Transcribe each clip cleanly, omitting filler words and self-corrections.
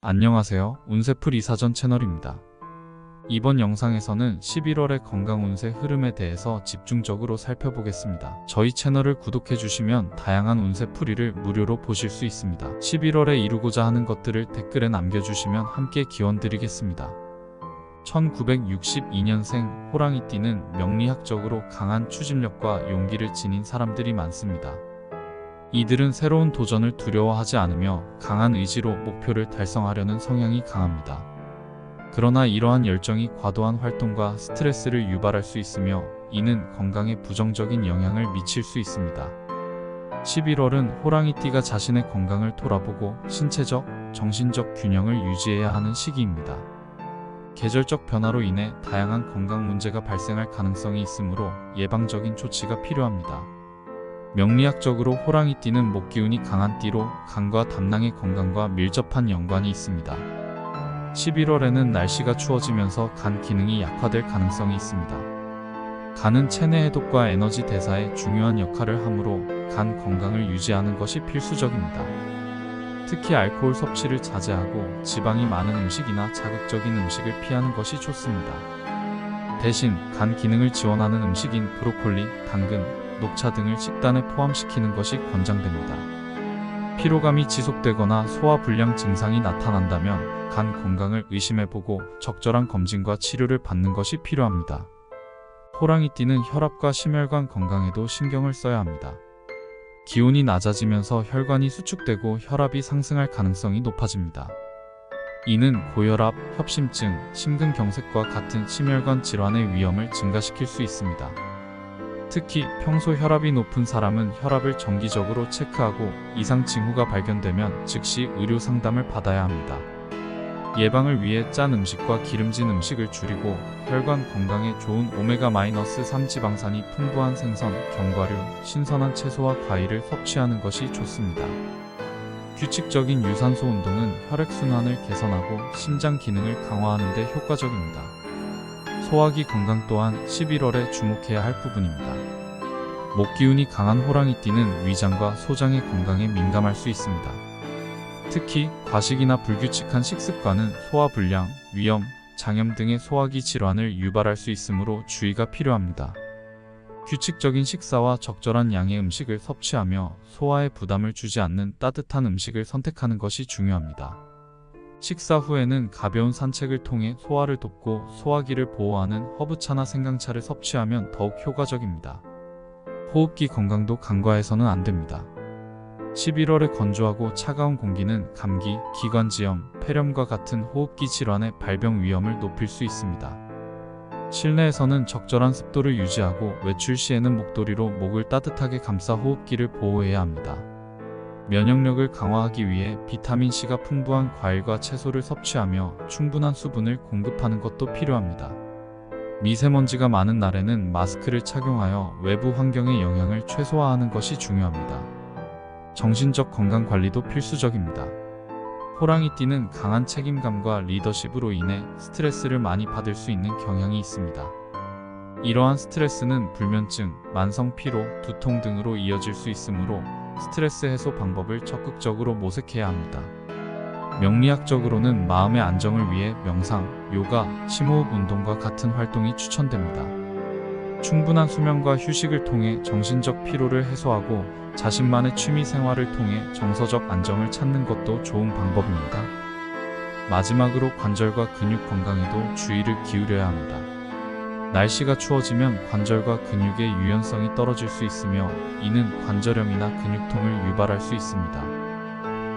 안녕하세요. 운세풀 이사전 채널입니다. 이번 영상에서는 11월의 건강 운세 흐름에 대해서 집중적으로 살펴보겠습니다. 저희 채널을 구독해주시면 다양한 운세풀이를 무료로 보실 수 있습니다. 11월에 이루고자 하는 것들을 댓글에 남겨주시면 함께 기원드리겠습니다. 1962년생 호랑이띠는 명리학적으로 강한 추진력과 용기를 지닌 사람들이 많습니다. 이들은 새로운 도전을 두려워하지 않으며 강한 의지로 목표를 달성하려는 성향이 강합니다. 그러나 이러한 열정이 과도한 활동과 스트레스를 유발할 수 있으며 이는 건강에 부정적인 영향을 미칠 수 있습니다. 11월은 호랑이띠가 자신의 건강을 돌아보고 신체적, 정신적 균형을 유지해야 하는 시기입니다. 계절적 변화로 인해 다양한 건강 문제가 발생할 가능성이 있으므로 예방적인 조치가 필요합니다. 명리학적으로 호랑이띠는 목기운이 강한 띠로 간과 담낭의 건강과 밀접한 연관이 있습니다. 11월에는 날씨가 추워지면서 간 기능이 약화될 가능성이 있습니다. 간은 체내 해독과 에너지 대사에 중요한 역할을 하므로 간 건강을 유지하는 것이 필수적입니다. 특히 알코올 섭취를 자제하고 지방이 많은 음식이나 자극적인 음식을 피하는 것이 좋습니다. 대신 간 기능을 지원하는 음식인 브로콜리, 당근, 녹차 등을 식단에 포함시키는 것이 권장됩니다. 피로감이 지속되거나 소화불량 증상이 나타난다면 간 건강을 의심해보고 적절한 검진과 치료를 받는 것이 필요합니다. 호랑이띠는 혈압과 심혈관 건강에도 신경을 써야 합니다. 기온이 낮아지면서 혈관이 수축되고 혈압이 상승할 가능성이 높아집니다. 이는 고혈압, 협심증, 심근경색과 같은 심혈관 질환의 위험을 증가시킬 수 있습니다. 특히 평소 혈압이 높은 사람은 혈압을 정기적으로 체크하고 이상 징후가 발견되면 즉시 의료 상담을 받아야 합니다. 예방을 위해 짠 음식과 기름진 음식을 줄이고 혈관 건강에 좋은 오메가-3 지방산이 풍부한 생선, 견과류, 신선한 채소와 과일을 섭취하는 것이 좋습니다. 규칙적인 유산소 운동은 혈액순환을 개선하고 심장 기능을 강화하는 데 효과적입니다. 소화기 건강 또한 11월에 주목해야 할 부분입니다. 목기운이 강한 호랑이띠는 위장과 소장의 건강에 민감할 수 있습니다. 특히 과식이나 불규칙한 식습관은 소화불량, 위염, 장염 등의 소화기 질환을 유발할 수 있으므로 주의가 필요합니다. 규칙적인 식사와 적절한 양의 음식을 섭취하며 소화에 부담을 주지 않는 따뜻한 음식을 선택하는 것이 중요합니다. 식사 후에는 가벼운 산책을 통해 소화를 돕고 소화기를 보호하는 허브차나 생강차를 섭취하면 더욱 효과적입니다. 호흡기 건강도 간과해서는 안 됩니다. 11월에 건조하고 차가운 공기는 감기, 기관지염, 폐렴과 같은 호흡기 질환의 발병 위험을 높일 수 있습니다. 실내에서는 적절한 습도를 유지하고 외출 시에는 목도리로 목을 따뜻하게 감싸 호흡기를 보호해야 합니다. 면역력을 강화하기 위해 비타민C가 풍부한 과일과 채소를 섭취하며 충분한 수분을 공급하는 것도 필요합니다. 미세먼지가 많은 날에는 마스크를 착용하여 외부 환경의 영향을 최소화하는 것이 중요합니다. 정신적 건강 관리도 필수적입니다. 호랑이띠는 강한 책임감과 리더십으로 인해 스트레스를 많이 받을 수 있는 경향이 있습니다. 이러한 스트레스는 불면증, 만성 피로, 두통 등으로 이어질 수 있으므로 스트레스 해소 방법을 적극적으로 모색해야 합니다. 명리학적으로는 마음의 안정을 위해 명상, 요가, 심호흡 운동과 같은 활동이 추천됩니다. 충분한 수면과 휴식을 통해 정신적 피로를 해소하고 자신만의 취미 생활을 통해 정서적 안정을 찾는 것도 좋은 방법입니다. 마지막으로 관절과 근육 건강에도 주의를 기울여야 합니다. 날씨가 추워지면 관절과 근육의 유연성이 떨어질 수 있으며 이는 관절염이나 근육통을 유발할 수 있습니다.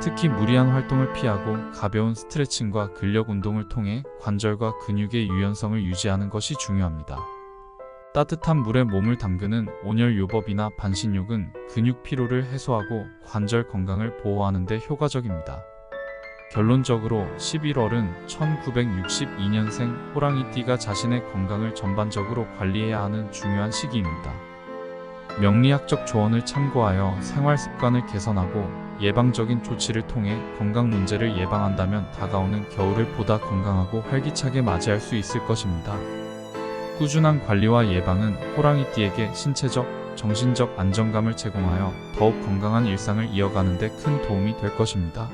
특히 무리한 활동을 피하고 가벼운 스트레칭과 근력 운동을 통해 관절과 근육의 유연성을 유지하는 것이 중요합니다. 따뜻한 물에 몸을 담그는 온열요법이나 반신욕은 근육 피로를 해소하고 관절 건강을 보호하는 데 효과적입니다. 결론적으로 11월은 1962년생 호랑이띠가 자신의 건강을 전반적으로 관리해야 하는 중요한 시기입니다. 명리학적 조언을 참고하여 생활 습관을 개선하고 예방적인 조치를 통해 건강 문제를 예방한다면 다가오는 겨울을 보다 건강하고 활기차게 맞이할 수 있을 것입니다. 꾸준한 관리와 예방은 호랑이띠에게 신체적, 정신적 안정감을 제공하여 더욱 건강한 일상을 이어가는 데 큰 도움이 될 것입니다.